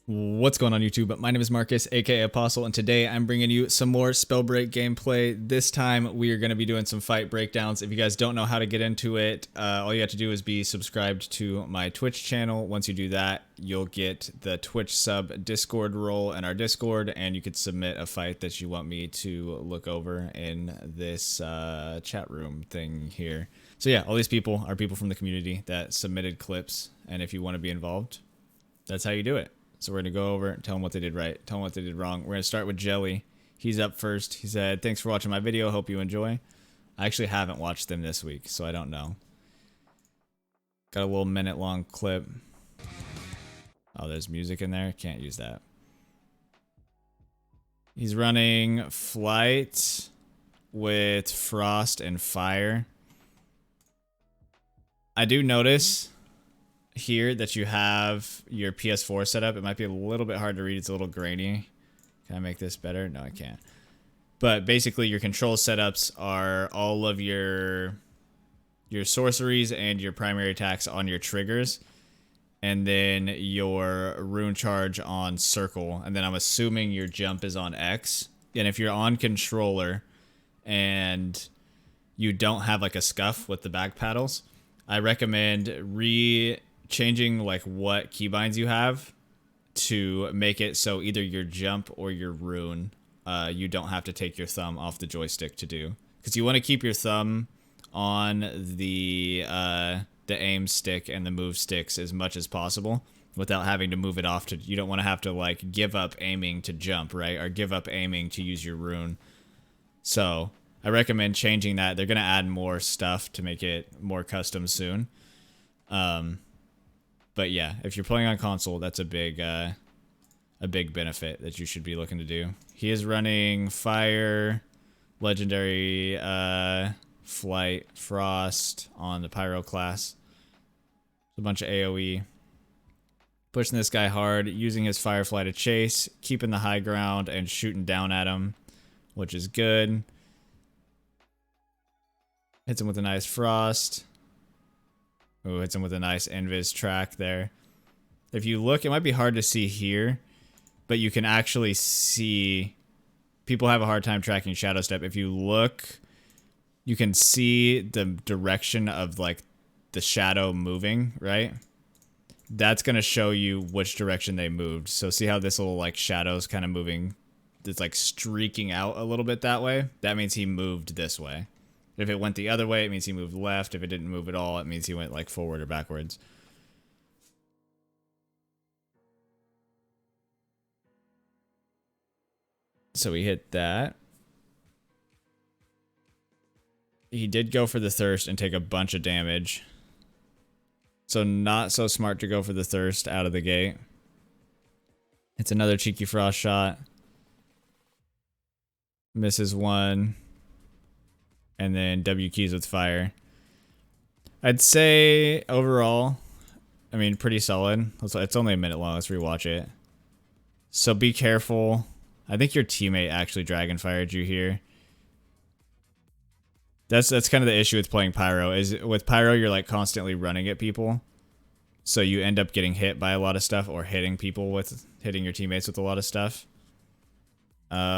What's going on YouTube? My name is Marcus, aka Apostle, and today I'm bringing you some more Spellbreak gameplay. This time we are going to be doing some fight breakdowns. If you guys don't know how to get into it, all you have to do is be subscribed to my Twitch channel. Once you do that, you'll get the Twitch sub Discord role in our Discord, and you could submit a fight that you want me to look over in this chat room thing here. So yeah, all these people are people from the community that submitted clips, and if you want to be involved, that's how you do it. So we're going to go over, tell them what they did right, tell them what they did wrong. We're going to start with Jelly. He's up first. He said, thanks for watching my video. Hope you enjoy. I actually haven't watched them this week, so I don't know. Got a little minute-long clip. Oh, there's music in there? Can't use that. He's running Flight with Frost and Fire. I do notice here that you have your PS4 set up. It might be a little bit hard to read. It's a little grainy. Can I make this better? No, I can't. But basically your control setups are all of your sorceries and your primary attacks on your triggers, and then your rune charge on circle, and then I'm assuming your jump is on X. And if you're on controller and you don't have like a scuff with the back paddles, I recommend changing like what keybinds you have to make it so either your jump or your rune, you don't have to take your thumb off the joystick to do, because you want to keep your thumb on the aim stick and the move sticks as much as possible without having to move it off to. You don't want to have to like give up aiming to jump, right, or give up aiming to use your rune. So I recommend changing that. They're gonna add more stuff to make it more custom soon. But yeah, if you're playing on console, that's a big benefit that you should be looking to do. He is running Fire, Legendary, Flight, Frost on the Pyro class. A bunch of AoE. Pushing this guy hard, using his Firefly to chase, keeping the high ground, and shooting down at him, which is good. Hits him with a nice Frost. Ooh, hits him with a nice Invis track there. If you look, it might be hard to see here, but you can actually see. People have a hard time tracking Shadow Step. If you look, you can see the direction of like the shadow moving, right? That's going to show you which direction they moved. So see how this little like shadow's kind of moving. It's like streaking out a little bit that way. That means he moved this way. If it went the other way, it means he moved left. If it didn't move at all, it means he went like forward or backwards. So he hit that. He did go for the Thirst and take a bunch of damage. So not so smart to go for the Thirst out of the gate. It's another cheeky Frost shot. Misses one. And then W keys with Fire. I'd say overall, I mean, pretty solid. It's only a minute long. Let's rewatch it. So be careful. I think your teammate actually dragon fired you here. That's kind of the issue with playing Pyro. Is with Pyro, you're like constantly running at people. So you end up getting hit by a lot of stuff, or hitting your teammates with a lot of stuff.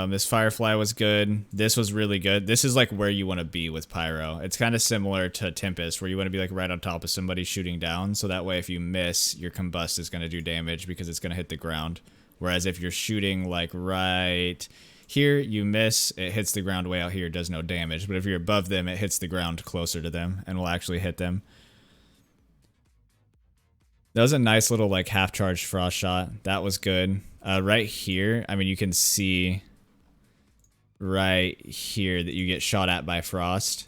This Firefly was good. This was really good. This is like where you want to be with Pyro. It's kind of similar to Tempus, where you want to be like right on top of somebody shooting down. So that way if you miss, your combust is going to do damage because it's going to hit the ground. Whereas if you're shooting like right here, you miss, it hits the ground way out here, does no damage. But if you're above them, it hits the ground closer to them and will actually hit them. That was a nice little like half-charged Frost shot. That was good. Right here, I mean, you can see right here that you get shot at by Frost.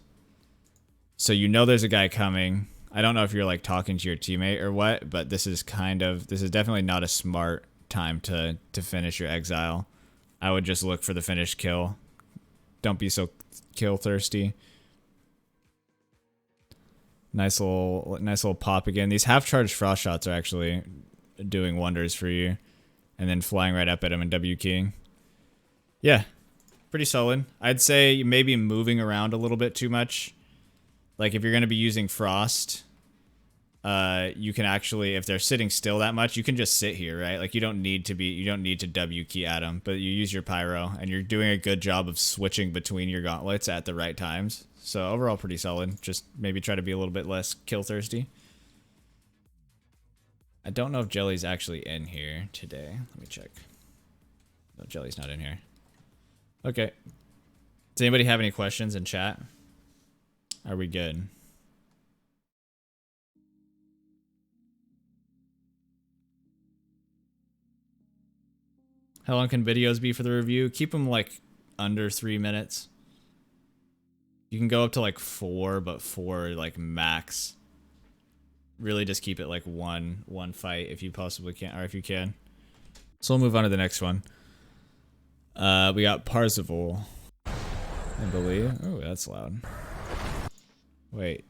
So you know there's a guy coming. I don't know if you're like talking to your teammate or what, but this is definitely not a smart time to finish your exile. I would just look for the finished kill. Don't be so kill thirsty. Nice little pop again. These half-charged Frost shots are actually doing wonders for you. And then flying right up at him and W keying. Yeah, pretty solid. I'd say maybe moving around a little bit too much. Like if you're going to be using Frost, you can actually, if they're sitting still that much, you can just sit here, right? Like you don't need to W key at them, but you use your pyro and you're doing a good job of switching between your gauntlets at the right times. So overall pretty solid. Just maybe try to be a little bit less kill thirsty. I don't know if Jelly's actually in here today. Let me check. No, Jelly's not in here. Okay. Does anybody have any questions in chat? Are we good? How long can videos be for the review? Keep them like under 3 minutes. You can go up to like 4, but 4 like max. Really just keep it like one fight if you possibly can, or if you can. So we'll move on to the next one. We got Parzival, I believe. Oh, that's loud. Wait,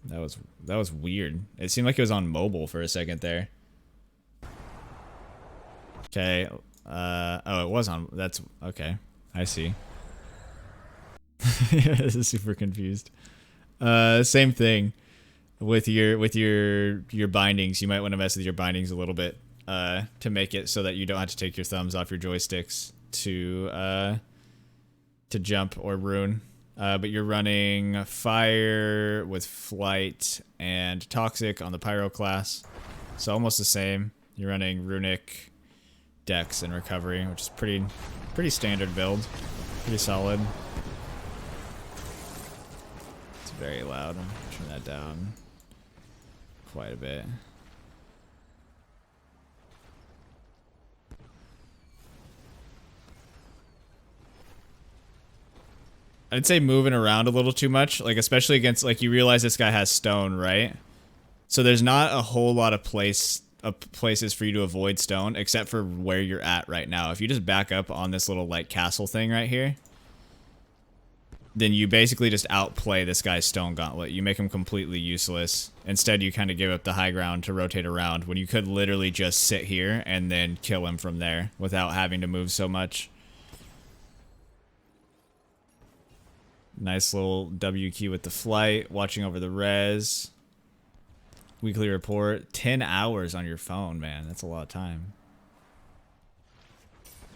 that was weird. It seemed like it was on mobile for a second there. Okay. Oh, it was on. That's okay. I see. This is super confused. Same thing with your bindings. You might want to mess with your bindings a little bit to make it so that you don't have to take your thumbs off your joysticks to jump or rune. But you're running fire with flight and toxic on the pyro class, so almost the same. You're running runic, dex, and recovery, which is pretty standard build, pretty solid. It's very loud. I'll turn that down quite a bit. I'd say moving around a little too much, like especially against, like, you realize this guy has stone, right? So there's not a whole lot of places for you to avoid stone except for where you're at right now. If you just back up on this little like castle thing right here, then you basically just outplay this guy's stone gauntlet. You make him completely useless. Instead, you kind of give up the high ground to rotate around when you could literally just sit here and then kill him from there without having to move so much. Nice little W key with the flight, watching over the res. Weekly report, 10 hours on your phone, man. That's a lot of time.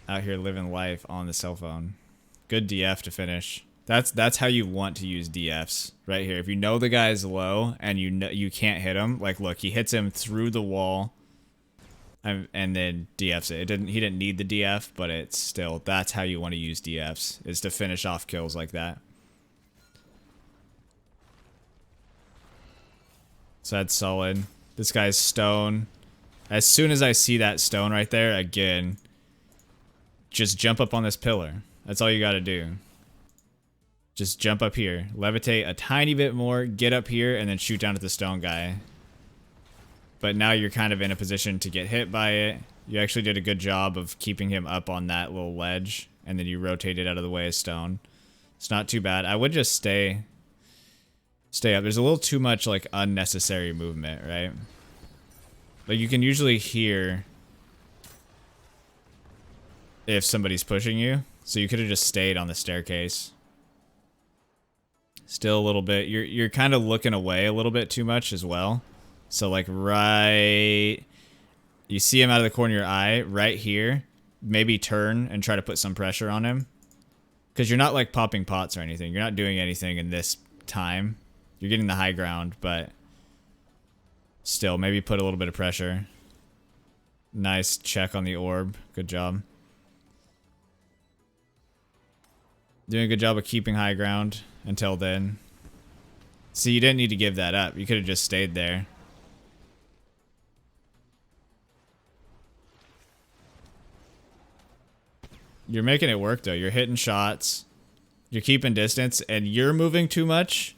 Out here living life on the cell phone. Good DF to finish. That's how you want to use DFs right here. If you know the guy's low and you know you can't hit him, like look, he hits him through the wall and then DFs it. He didn't need the DF, but it's still, that's how you want to use DFs, is to finish off kills like that. So that's solid. This guy's stone. As soon as I see that stone right there, again, just jump up on this pillar. That's all you gotta do. Just jump up here. Levitate a tiny bit more, get up here, and then shoot down at the stone guy. But now you're kind of in a position to get hit by it. You actually did a good job of keeping him up on that little ledge, and then you rotated out of the way of stone. It's not too bad. I would just stay up. There's a little too much like unnecessary movement, right? Like you can usually hear if somebody's pushing you, so you could have just stayed on the staircase. Still a little bit. You're kind of looking away a little bit too much as well. So like right, you see him out of the corner of your eye right here. Maybe turn and try to put some pressure on him, because you're not like popping pots or anything. You're not doing anything in this time. You're getting the high ground, but still, maybe put a little bit of pressure. Nice check on the orb. Good job. Doing a good job of keeping high ground until then. See, you didn't need to give that up. You could have just stayed there. You're making it work, though. You're hitting shots. You're keeping distance, and you're moving too much.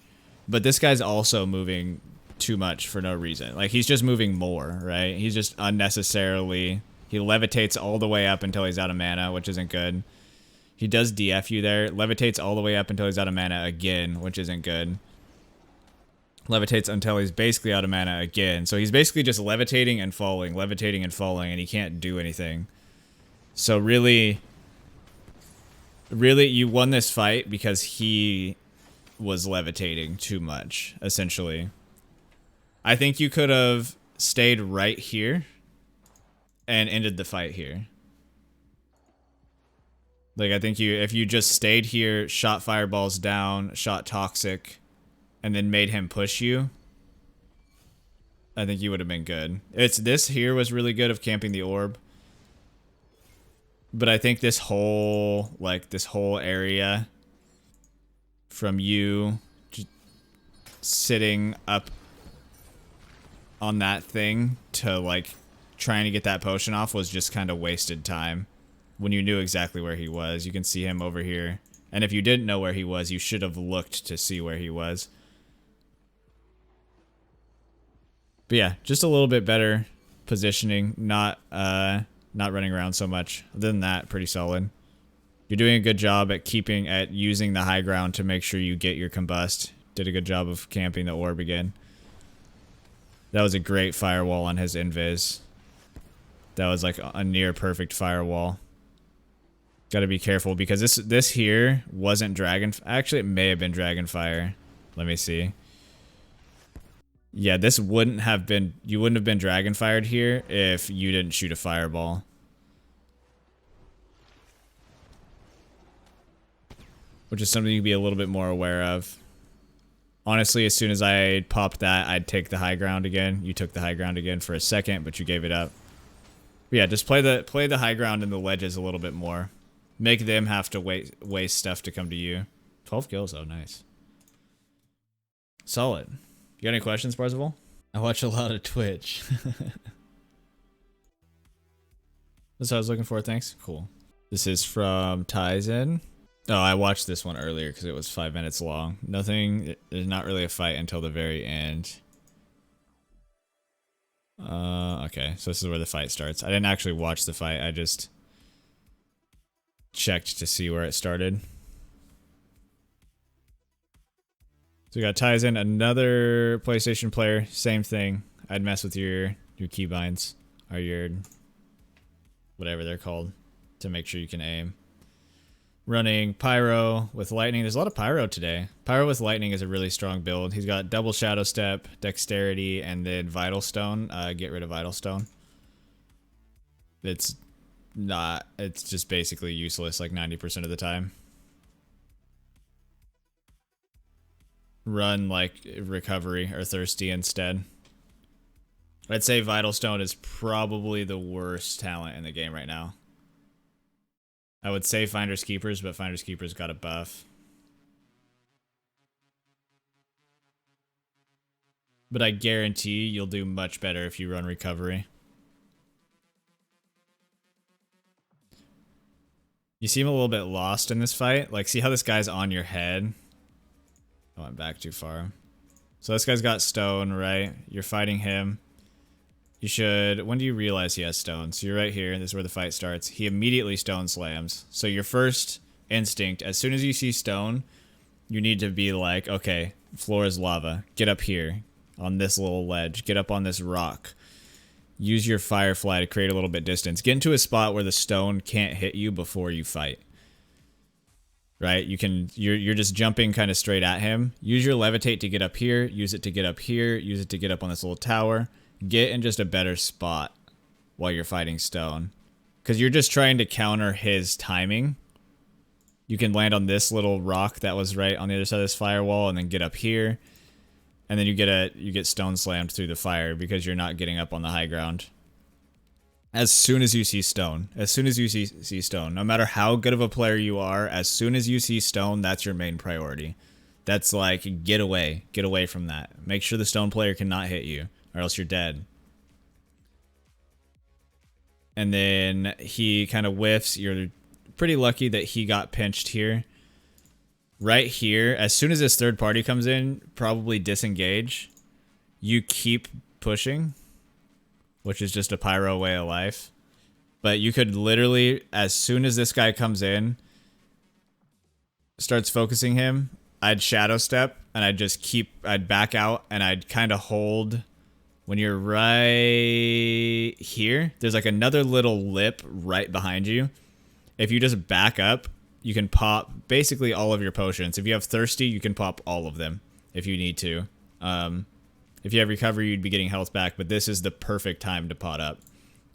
But this guy's also moving too much for no reason. Like, he's just moving more, right? He's just unnecessarily... He levitates all the way up until he's out of mana, which isn't good. He does DF you there. Levitates all the way up until he's out of mana again, which isn't good. Levitates until he's basically out of mana again. So he's basically just levitating and falling, and he can't do anything. So really, you won this fight because he was levitating too much, essentially. I think you could have stayed right here and ended the fight here. Like, I think if you just stayed here, shot fireballs down, shot toxic, and then made him push you, I think you would have been good. This here was really good of camping the orb. But I think this whole area from you just sitting up on that thing to, like, trying to get that potion off was just kind of wasted time. When you knew exactly where he was. You can see him over here. And if you didn't know where he was, you should have looked to see where he was. But yeah, just a little bit better positioning, not running around so much. Other than that, pretty solid. You're doing a good job at using the high ground to make sure you get your combust. Did a good job of camping the orb again. That was a great firewall on his invis. That was like a near perfect firewall. Got to be careful because this here wasn't dragon. Actually, it may have been dragonfire. Let me see. Yeah, this wouldn't have been. You wouldn't have been dragonfired here if you didn't shoot a fireball. Which is something you can be a little bit more aware of. Honestly, as soon as I popped that, I'd take the high ground again. You took the high ground again for a second, but you gave it up. But yeah, just play the high ground and the ledges a little bit more. Make them have to waste stuff to come to you. 12 kills, oh nice. Solid. You got any questions, Parzival? I watch a lot of Twitch. That's what I was looking for, thanks. Cool. This is from Tizen. Oh, I watched this one earlier because it was 5 minutes long. There's not really a fight until the very end. Okay, so this is where the fight starts. I didn't actually watch the fight, I just checked to see where it started. So we got Tizen, another PlayStation player, same thing. I'd mess with your keybinds, or your whatever they're called, to make sure you can aim. Running Pyro with Lightning. There's a lot of Pyro today. Pyro with Lightning is a really strong build. He's got double Shadow Step, Dexterity, and then Vital Stone. Get rid of Vital Stone. It's just basically useless like 90% of the time. Run like Recovery or Thirsty instead. I'd say Vital Stone is probably the worst talent in the game right now. I would say Finders Keepers, but Finders Keepers got a buff. But I guarantee you'll do much better if you run Recovery. You seem a little bit lost in this fight. Like, see how this guy's on your head? I went back too far. So this guy's got stone, right? You're fighting him. You should... When do you realize he has stone? So you're right here. This is where the fight starts. He immediately stone slams. So your first instinct, as soon as you see stone, you need to be like, okay, floor is lava. Get up here on this little ledge. Get up on this rock. Use your Firefly to create a little bit distance. Get into a spot where the stone can't hit you before you fight. Right? You're just jumping kind of straight at him. Use your Levitate to get up here. Use it to get up here. Use it to get up on this little tower. Get in just a better spot while you're fighting stone. Because you're just trying to counter his timing. You can land on this little rock that was right on the other side of this firewall and then get up here. And then you get stone slammed through the fire because you're not getting up on the high ground. As soon as you see stone. As soon as you see stone. No matter how good of a player you are, as soon as you see stone, that's your main priority. That's like, get away. Get away from that. Make sure the stone player cannot hit you, or else you're dead. And then he kind of whiffs. You're pretty lucky that he got pinched here. Right here, as soon as this third party comes in, probably disengage. You keep pushing, which is just a pyro way of life. But you could literally, as soon as this guy comes in, starts focusing him, I'd shadow step, and I'd back out, and I'd kind of hold. When you're right here, there's like another little lip right behind you. If you just back up, you can pop basically all of your potions. If you have Thirsty, you can pop all of them if you need to. If you have recovery, you'd be getting health back, but this is the perfect time to pot up.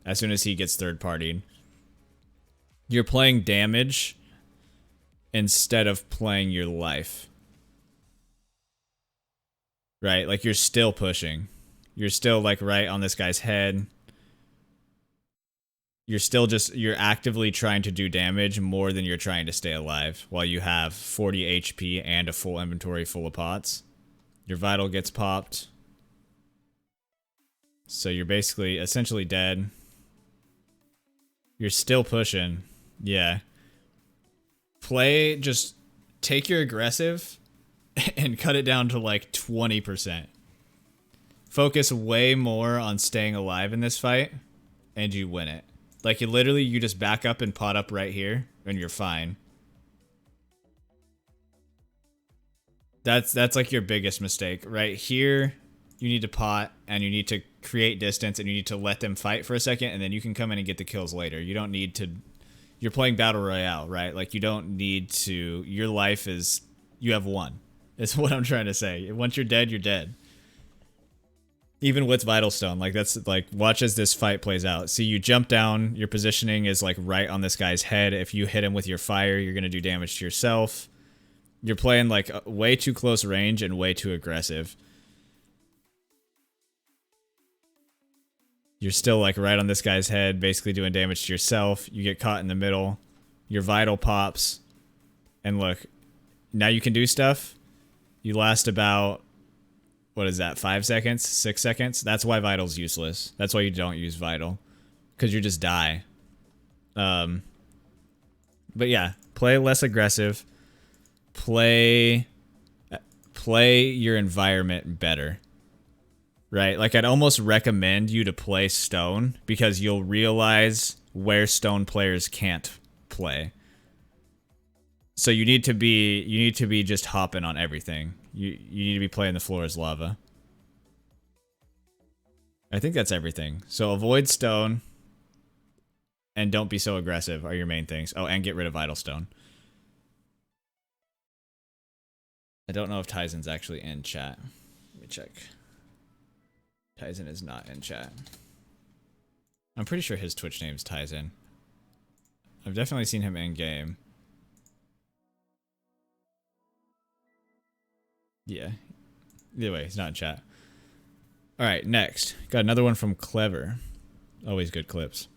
As soon as he gets third-partied. You're playing damage instead of playing your life. Right? Like, you're still pushing. You're still, like, right on this guy's head. You're actively trying to do damage more than you're trying to stay alive while you have 40 HP and a full inventory full of pots. Your vital gets popped. So you're basically essentially dead. You're still pushing. Yeah. Just take your aggressive and cut it down to like 20%. Focus way more on staying alive in this fight and you win it. Like, you just back up and pot up right here, and you're fine. That's like your biggest mistake. Right here, you need to pot, and you need to create distance, and you need to let them fight for a second, and then you can come in and get the kills later. You don't need to... You're playing Battle Royale, right? Like, you don't need to... Your life is... You have one. That's what I'm trying to say. Once you're dead, you're dead. Even with Vital Stone, like, that's like, watch as this fight plays out. See, you jump down, your positioning is like right on this guy's head. If you hit him with your fire, you're going to do damage to yourself. You're playing like way too close range and way too aggressive. You're still like right on this guy's head, basically doing damage to yourself. You get caught in the middle. Your vital pops. And look, now you can do stuff. You last about... What is that, 5 seconds? 6 seconds? That's why Vital's useless. That's why you don't use Vital. Because you just die. But yeah, play less aggressive. Play your environment better. Right? Like, I'd almost recommend you to play Stone, because you'll realize where Stone players can't play. So you need to be just hopping on everything. You need to be playing the floor as lava. I think that's everything. So avoid Stone and don't be so aggressive are your main things. Oh, and get rid of Vital Stone. I don't know if Tyzon's actually in chat. Let me check. Tyzon is not in chat. I'm pretty sure his Twitch name's Tyzon. I've definitely seen him in game. Yeah. Either way, he's not in chat. Alright, next. Got another one from Clever. Always good clips.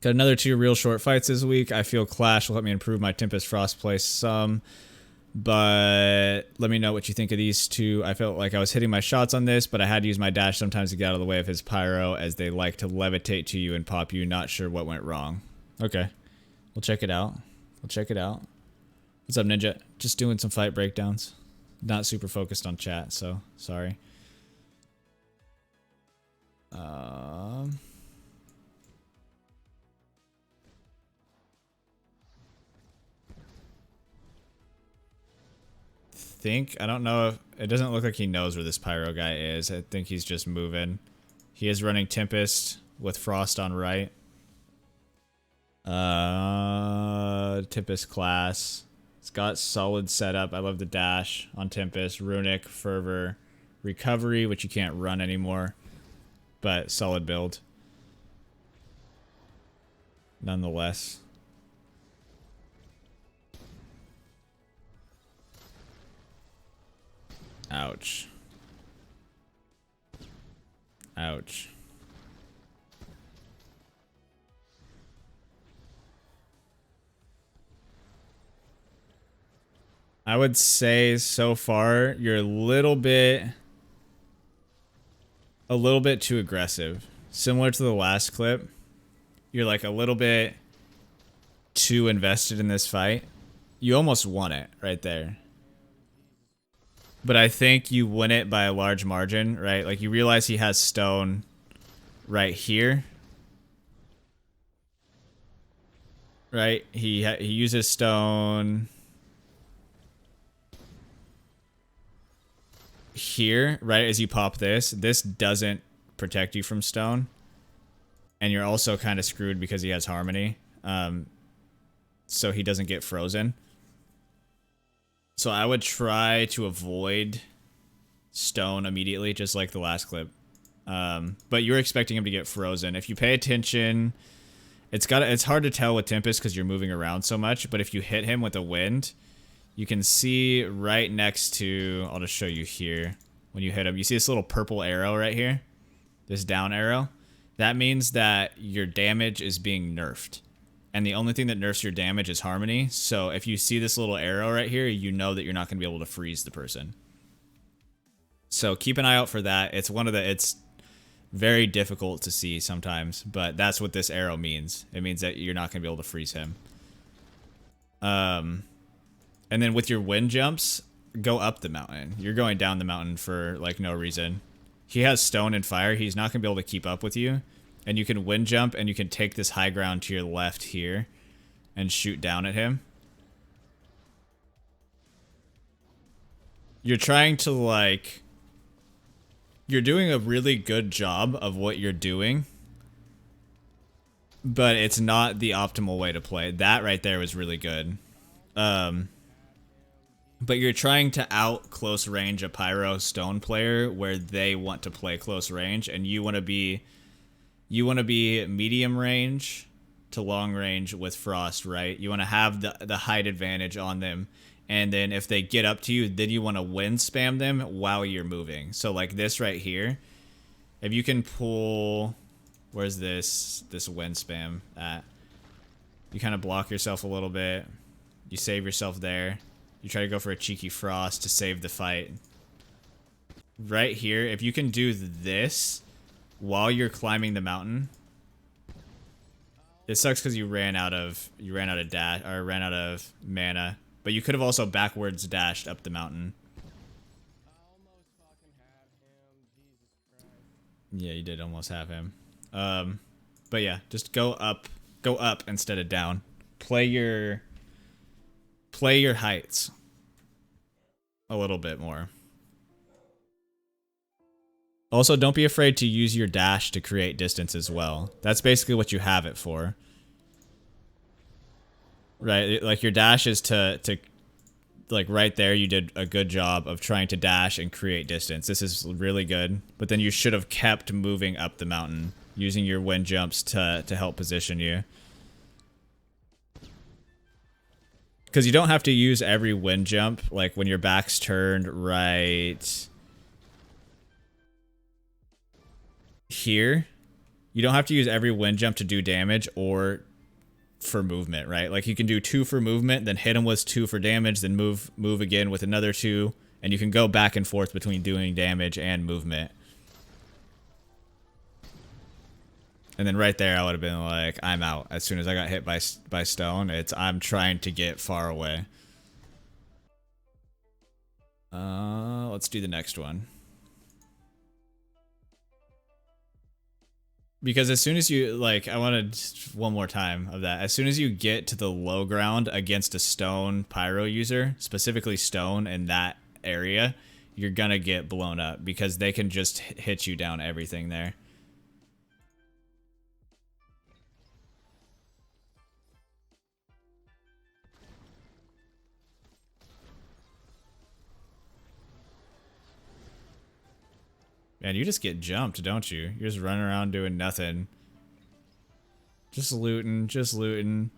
Got another 2 real short fights this week. I feel Clash will help me improve my Tempus Frost play some. But let me know what you think of these 2. I felt like I was hitting my shots on this, but I had to use my dash sometimes to get out of the way of his pyro, as they like to levitate to you and pop you. Not sure what went wrong. Okay. We'll check it out. What's up, Ninja? Just doing some fight breakdowns. Not super focused on chat, so sorry. I don't know if it doesn't look like he knows where this pyro guy is. I think he's just moving. He is running Tempest with Frost on right. Tempest class. It's got solid setup. I love the dash on Tempest. Runic, Fervor, Recovery, which you can't run anymore. But solid build. Nonetheless. Ouch. Ouch. I would say so far you're a little bit too aggressive. Similar to the last clip, you're like a little bit too invested in this fight. You almost won it right there. But I think you win it by a large margin, right? Like, you realize he has Stone right here. Right? He uses Stone here, right as you pop this. This doesn't protect you from Stone. And you're also kind of screwed because he has Harmony. So he doesn't get frozen. So I would try to avoid stone immediately, just like the last clip. But you're expecting him to get frozen. If you pay attention, it's hard to tell with Tempus because you're moving around so much, but if you hit him with a wind, you can see right next to, I'll just show you here, when you hit him, you see this little purple arrow right here, this down arrow. That means that your damage is being nerfed. And the only thing that nerfs your damage is harmony. So if you see this little arrow right here, you know that you're not going to be able to freeze the person. So keep an eye out for that. It's very difficult to see sometimes, but that's what this arrow means. It means that you're not going to be able to freeze him. And then with your wind jumps, go up the mountain. You're going down the mountain for like no reason. He has stone and fire. He's not going to be able to keep up with you. And you can wind jump and you can take this high ground to your left here and shoot down at him. You're trying to like... You're doing a really good job of what you're doing, but it's not the optimal way to play. That right there was really good. But you're trying to out close range a pyro stone player where they want to play close range, and you want to be medium range to long range with frost, right? You want to have the height advantage on them. And then if they get up to you, then you want to wind spam them while you're moving. So like this right here, if you can pull, where's this wind spam at? You kind of block yourself a little bit. You save yourself there. You try to go for a cheeky frost to save the fight. Right here, if you can do this while you're climbing the mountain, it sucks because you ran out of mana. But you could have also backwards dashed up the mountain. Yeah, you did almost have him. But yeah, just go up instead of down. Play your heights a little bit more. Also, don't be afraid to use your dash to create distance as well. That's basically what you have it for. Right, like your dash is to like right there, you did a good job of trying to dash and create distance. This is really good, but then you should have kept moving up the mountain, using your wind jumps to help position you. Because you don't have to use every wind jump, like when your back's turned right here. You don't have to use every wind jump to do damage or for movement, right? Like you can do 2 for movement, then hit him with 2 for damage, then move again with another 2, and you can go back and forth between doing damage and movement. And then right there, I would have been like, I'm out. As soon as I got hit by stone, I'm trying to get far away. Let's do the next one. Because as soon as you, like, I wanted one more time of that. As soon as you get to the low ground against a stone pyro user, specifically stone in that area, you're gonna get blown up because they can just hit you down everything there. Man, you just get jumped, don't you? You're just running around doing nothing. Just looting, just looting.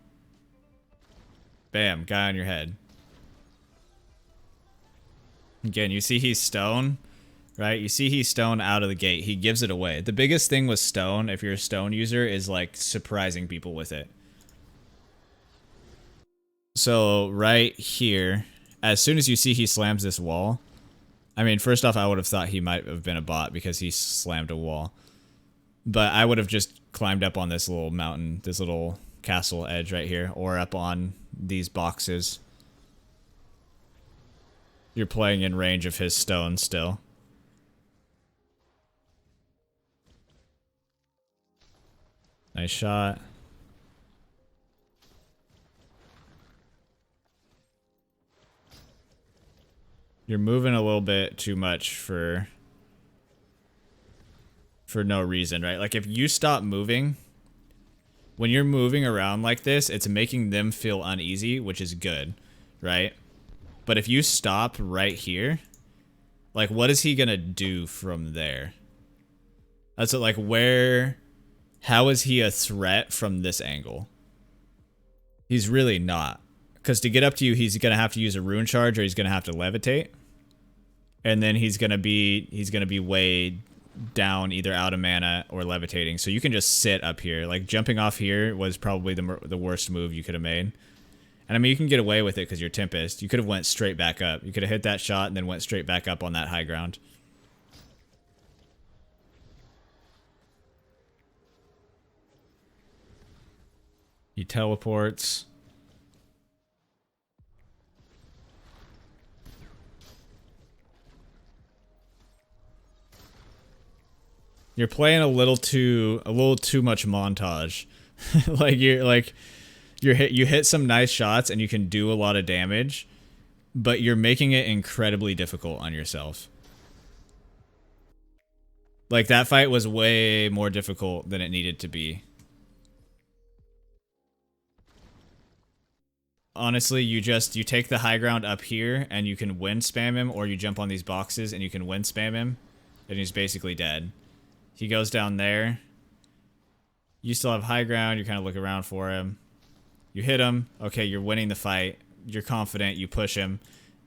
Bam, guy on your head. Again, you see he's stone, right? You see he's stone out of the gate. He gives it away. The biggest thing with stone, if you're a stone user, is like surprising people with it. So right here, as soon as you see he slams this wall, I mean, first off, I would have thought he might have been a bot because he slammed a wall. But I would have just climbed up on this little mountain, this little castle edge right here, or up on these boxes. You're playing in range of his stone still. Nice shot. You're moving a little bit too much for no reason, right? Like if you stop moving, when you're moving around like this, it's making them feel uneasy, which is good, right? But if you stop right here, Like, what is he gonna do from there? That's what, like, where... How is he a threat from this angle? He's really not. Because to get up to you, he's gonna have to use a rune charge or he's gonna have to levitate. And then he's gonna be way down, either out of mana or levitating. So you can just sit up here. Like, jumping off here was probably the worst move you could have made. And I mean, you can get away with it because you're Tempest. You could have went straight back up. You could have hit that shot and then went straight back up on that high ground. He teleports. You're playing a little too much montage. You hit some nice shots and you can do a lot of damage, but you're making it incredibly difficult on yourself. Like, that fight was way more difficult than it needed to be. Honestly, you take the high ground up here and you can wind spam him, or you jump on these boxes and you can wind spam him, and he's basically dead. He goes down there. You still have high ground. You kind of look around for him. You hit him. Okay, you're winning the fight. You're confident. You push him.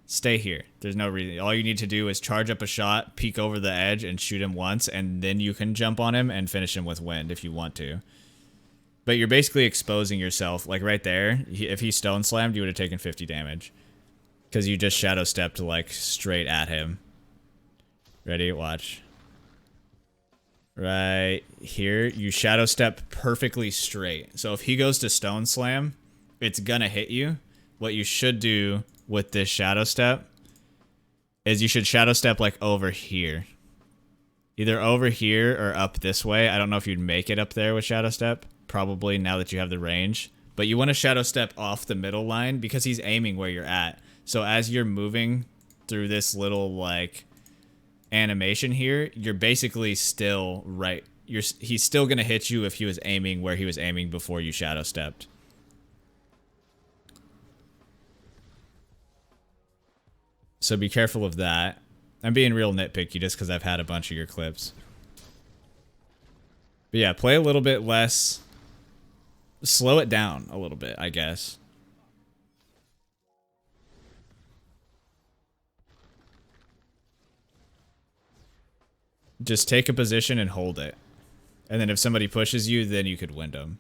Stay here. There's no reason. All you need to do is charge up a shot, peek over the edge, and shoot him once, and then you can jump on him and finish him with wind if you want to. But you're basically exposing yourself. Like, right there, if he stone slammed, you would have taken 50 damage. Because you just shadow stepped, like, straight at him. Ready? Watch. Right here, you shadow step perfectly straight. So if he goes to stone slam, it's gonna hit you. What you should do with this shadow step is you should shadow step, like, over here. Either over here or up this way. I don't know if you'd make it up there with shadow step. Probably, now that you have the range. But you want to shadow step off the middle line because he's aiming where you're at. So as you're moving through this little, like, animation here, you're basically still right. He's still going to hit you if he was aiming where he was aiming before you shadow stepped. So be careful of that. I'm being real nitpicky just because I've had a bunch of your clips. But yeah, play a little bit less. Slow it down a little bit, I guess. Just take a position and hold it. And then if somebody pushes you, then you could wind them.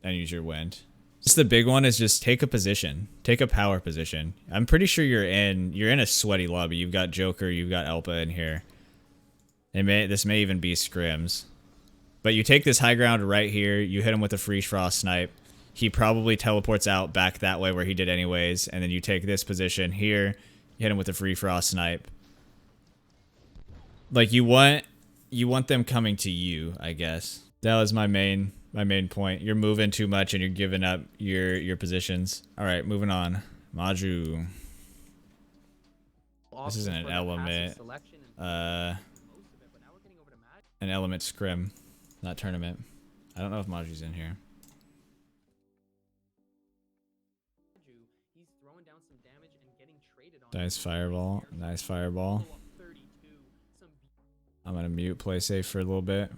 And use your wind. Just the big one is just take a position. Take a power position. I'm pretty sure you're in a sweaty lobby. You've got Joker, you've got Elpa in here. This may even be scrims. But you take this high ground right here, you hit him with a freeze frost snipe. He probably teleports out back that way where he did anyways, and then you take this position here, you hit him with a free frost snipe. Like, you want them coming to you, I guess. That was my main point. You're moving too much and you're giving up your positions. Alright, moving on. Maju. This isn't an element. An element scrim. Not tournament. I don't know if Maju's in here. Nice fireball. Nice fireball. I'm gonna mute, play safe for a little bit.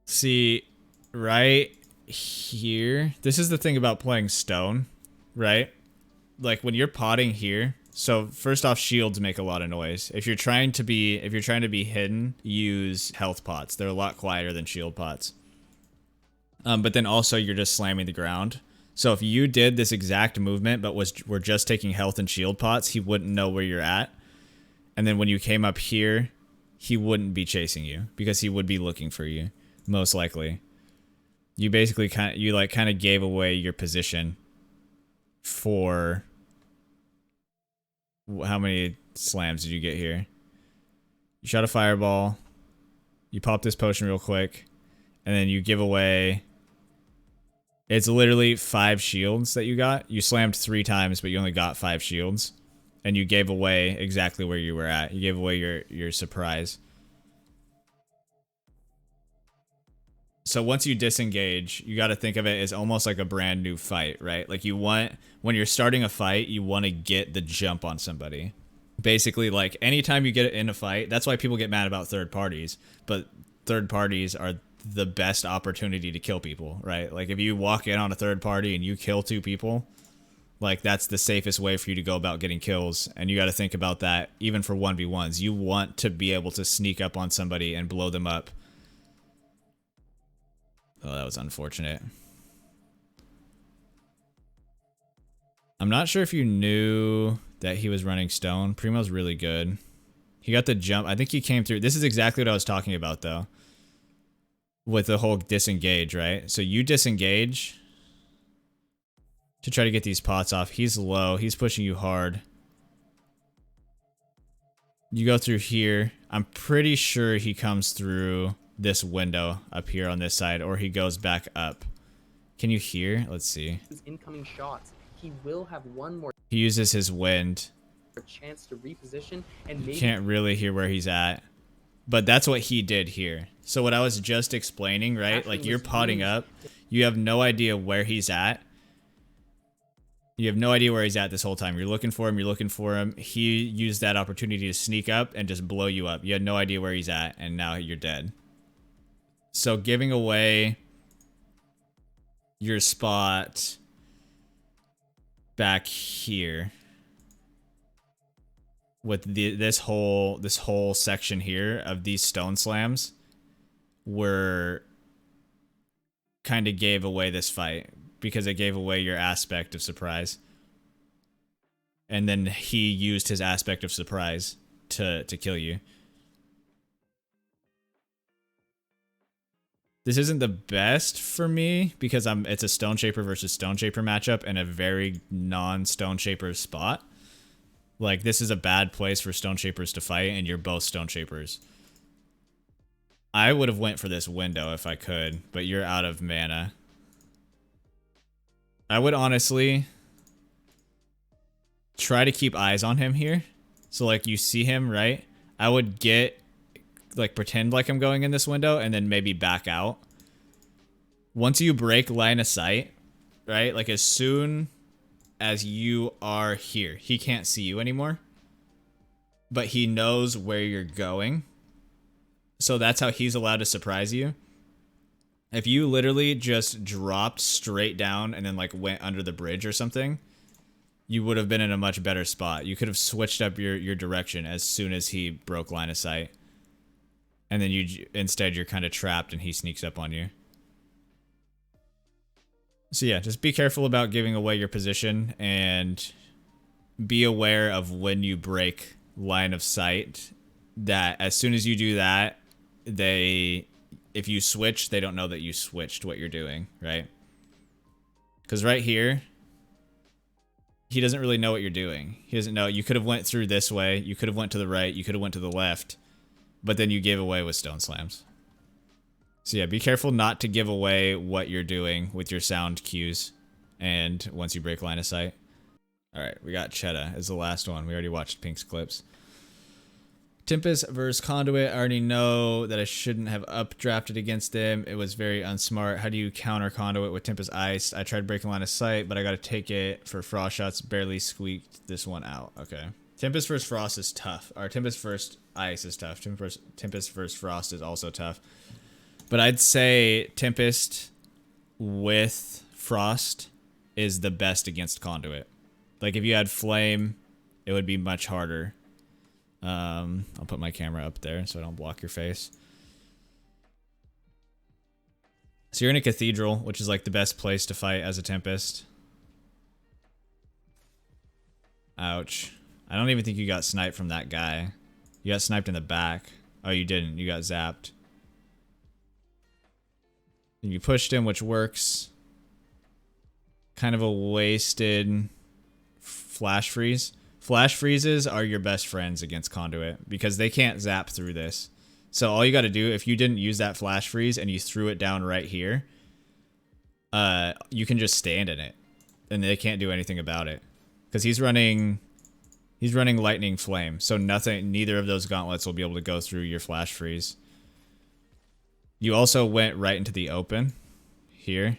See, right here, this is the thing about playing stone, right? Like, when you're potting here, so first off, shields make a lot of noise. If you're trying to be hidden, use health pots. They're a lot quieter than shield pots. But then also you're just slamming the ground. So if you did this exact movement but were just taking health and shield pots, he wouldn't know where you're at. And then when you came up here, he wouldn't be chasing you because he would be looking for you. Most likely. You basically kind of gave away your position for how many slams did you get here? You shot a fireball, you pop this potion real quick, and then you give away It's literally 5 shields that you got. You slammed 3 times, but you only got 5 shields. And you gave away exactly where you were at. You gave away your surprise. So once you disengage, you got to think of it as almost like a brand new fight, right? Like you want, when you're starting a fight, you want to get the jump on somebody. Basically, like anytime you get in a fight, that's why people get mad about third parties. But third parties are the best opportunity to kill people, right? Like if you walk in on a third party and you kill 2 people, like that's the safest way for you to go about getting kills. And you got to think about that even for 1v1s. You want to be able to sneak up on somebody and blow them up. Oh, that was unfortunate. I'm not sure if you knew that he was running stone. Primo's really good. He got the jump. I think he came through. This is exactly what I was talking about, though. With the whole disengage, right? So you disengage to try to get these pots off. He's low. He's pushing you hard. You go through here. I'm pretty sure he comes through this window up here on this side, or he goes back up. Can you hear? Let's see. His incoming shots. He will have one more He uses his wind. chance to reposition and maybe You can't really hear where he's at. But that's what he did here. So what I was just explaining, right? Like you're potting up. You have no idea where he's at. You have no idea where he's at this whole time. You're looking for him. You're looking for him. He used that opportunity to sneak up and just blow you up. You had no idea where he's at, and now you're dead. So giving away your spot back here with this whole section here of these stone slams were kind of gave away this fight because it gave away your aspect of surprise. And then he used his aspect of surprise to kill you. This isn't the best for me because it's a Stone Shaper versus Stone Shaper matchup in a very non-Stone Shaper spot. Like, this is a bad place for Stone Shapers to fight, and you're both Stone Shapers. I would have went for this window if I could, but you're out of mana. I would honestly try to keep eyes on him here. So, like, you see him, right? I would pretend like I'm going in this window and then maybe back out. Once you break line of sight, right? Like, as soon as you are here, he can't see you anymore, but he knows where you're going. So that's how he's allowed to surprise you. If you literally just dropped straight down and then like went under the bridge or something, you would have been in a much better spot. You could have switched up your direction as soon as he broke line of sight. And then instead you're kind of trapped and he sneaks up on you. So yeah, just be careful about giving away your position and be aware of when you break line of sight, that as soon as you do that, if you switch, they don't know that you switched what you're doing, right? Because right here, he doesn't really know what you're doing. He doesn't know. You could have went through this way. You could have went to the right. You could have went to the left. But then you gave away with stone slams. So yeah, be careful not to give away what you're doing with your sound cues. And once you break line of sight. Alright, we got Cheta as the last one. We already watched Pink's clips. Tempus versus Conduit. I already know that I shouldn't have updrafted against them. It was very unsmart. How do you counter Conduit with Tempus Ice? I tried breaking line of sight, but I got to take it for frost shots. Barely squeaked this one out. Okay. Tempest versus Frost is tough. Or Tempest versus Ice is tough. Tempest versus Frost is also tough. But I'd say Tempest with Frost is the best against Conduit. Like, if you had Flame, it would be much harder. I'll put my camera up there so I don't block your face. So you're in a Cathedral, which is like the best place to fight as a Tempest. Ouch. I don't even think you got sniped from that guy. You got sniped in the back. Oh, you didn't. You got zapped. You pushed him, which works. Kind of a wasted flash freeze. Flash freezes are your best friends against Conduit because they can't zap through this. So all you got to do, if you didn't use that flash freeze and you threw it down right here, you can just stand in it, and they can't do anything about it, because he's running lightning flame, so neither of those gauntlets will be able to go through your flash freeze. You also went right into the open here.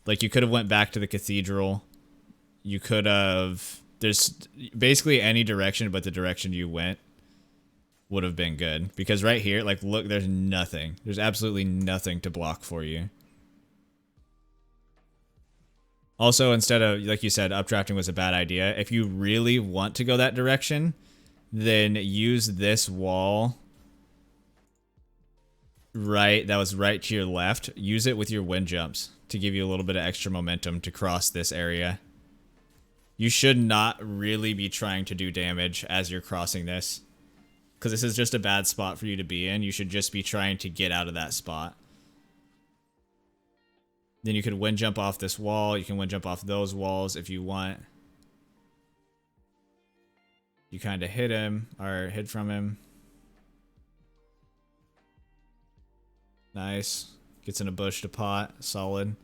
Like, you could have went back to the cathedral. You could have... There's basically any direction but the direction you went would have been good. Because right here, like, look, there's nothing. There's absolutely nothing to block for you. Also, instead of, like you said, updrafting was a bad idea. If you really want to go that direction, then use this wall that was right to your left. Use it with your wind jumps to give you a little bit of extra momentum to cross this area. You should not really be trying to do damage as you're crossing this, because this is just a bad spot for you to be in. You should just be trying to get out of that spot. Then you could wind jump off this wall. You can wind jump off those walls if you want. You kind of hit him, or hid from him. Nice. Gets in a bush to pot. Solid.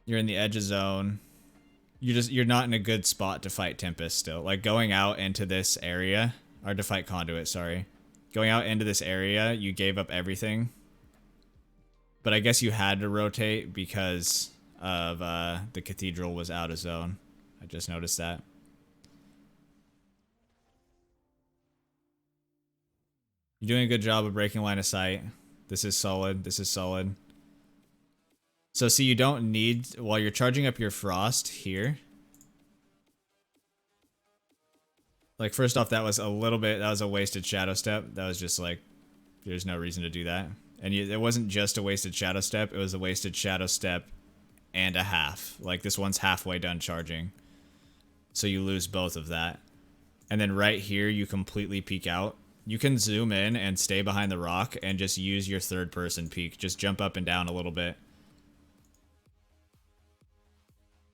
You're in the edge of zone. You're not in a good spot to fight Tempus still. Like, going out into this area, or to fight Conduit, sorry. Going out into this area, you gave up everything. But I guess you had to rotate because of the cathedral was out of zone. I just noticed that. You're doing a good job of breaking line of sight. This is solid. This is solid. So see, you don't need, while you're charging up your frost here. Like, first off, that was a wasted shadow step. That was just like, there's no reason to do that. And it wasn't just a wasted shadow step, it was a wasted shadow step and a half. Like, this one's halfway done charging. So you lose both of that. And then right here, you completely peek out. You can zoom in and stay behind the rock and just use your third person peek. Just jump up and down a little bit.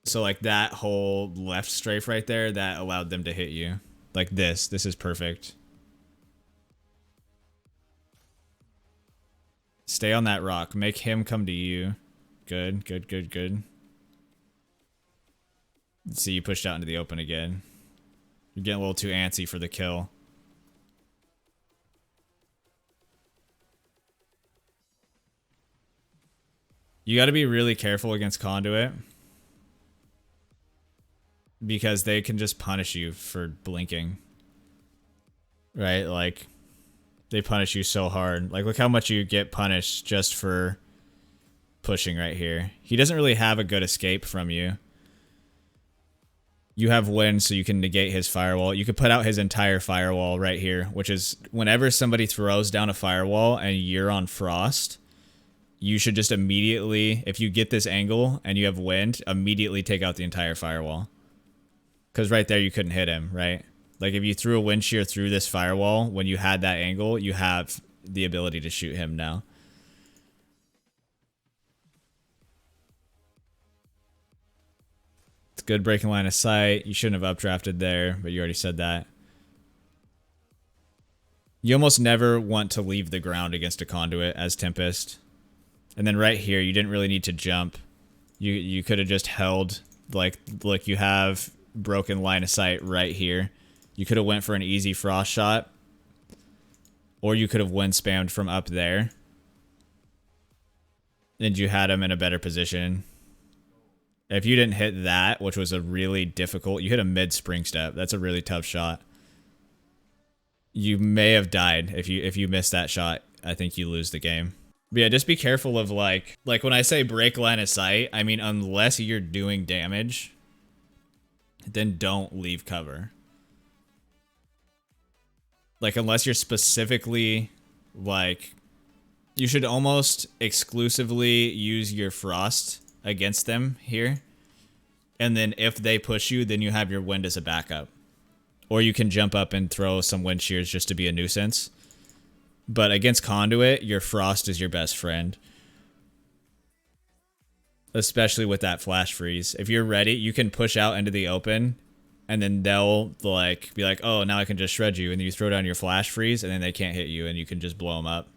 So like that whole left strafe right there, that allowed them to hit you. Like this. This is perfect. Stay on that rock. Make him come to you. Good, good, good, good. See, you pushed out into the open again. You're getting a little too antsy for the kill. You got to be really careful against Conduit, because they can just punish you for blinking. Right? Like, they punish you so hard. Like, look how much you get punished just for pushing right here. He doesn't really have a good escape from you. You have wind, so you can negate his firewall. You could put out his entire firewall right here, which is whenever somebody throws down a firewall and you're on frost, you should just immediately, if you get this angle and you have wind, immediately take out the entire firewall. Because right there, you couldn't hit him, right? Like, if you threw a wind shear through this firewall, when you had that angle, you have the ability to shoot him now. It's good breaking line of sight. You shouldn't have updrafted there, but you already said that. You almost never want to leave the ground against a Conduit as Tempest. And then right here, you didn't really need to jump. You could have just held, like, look, you have broken line of sight right here. You could have went for an easy frost shot, or you could have wind spammed from up there, and you had him in a better position. If you didn't hit that, which was a really difficult, you hit a mid spring step. That's a really tough shot. You may have died if you missed that shot. I think you lose the game. But yeah, just be careful of like when I say break line of sight, I mean, unless you're doing damage, then don't leave cover. Like, unless you're specifically, like, you should almost exclusively use your frost against them here. And then if they push you, then you have your wind as a backup. Or you can jump up and throw some wind shears just to be a nuisance. But against Conduit, your frost is your best friend. Especially with that flash freeze. If you're ready, you can push out into the open, and then they'll like be like, oh, now I can just shred you, and then you throw down your flash freeze, and then they can't hit you, and you can just blow them up.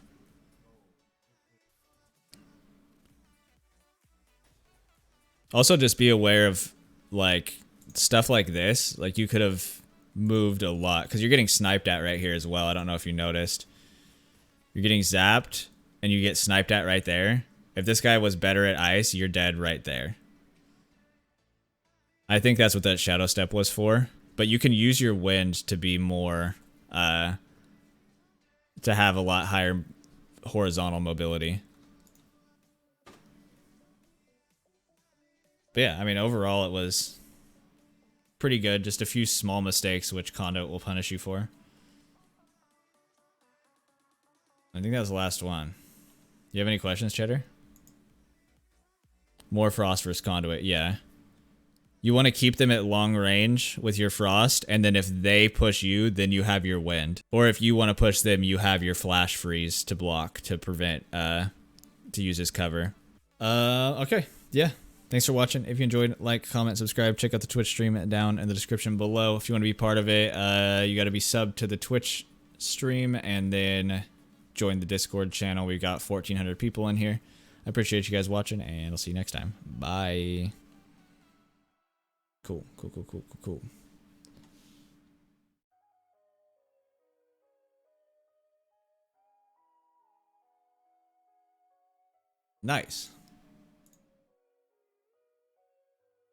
Also, just be aware of like stuff like this. Like you could have moved a lot because you're getting sniped at right here as well. I don't know if you noticed. You're getting zapped and you get sniped at right there. If this guy was better at ice, you're dead right there. I think that's what that shadow step was for. But you can use your wind to be more, to have a lot higher horizontal mobility. But yeah, I mean, overall it was pretty good. Just a few small mistakes which Conduit will punish you for. I think that was the last one. You have any questions, Cheddar? More frost versus Conduit, yeah. You want to keep them at long range with your frost, and then if they push you, then you have your wind. Or if you want to push them, you have your flash freeze to block, to prevent, to use as cover. Okay, yeah. Thanks for watching. If you enjoyed, like, comment, subscribe. Check out the Twitch stream down in the description below. If you want to be part of it, you got to be subbed to the Twitch stream and then join the Discord channel. We've got 1,400 people in here. I appreciate you guys watching, and I'll see you next time. Bye. Cool. Nice.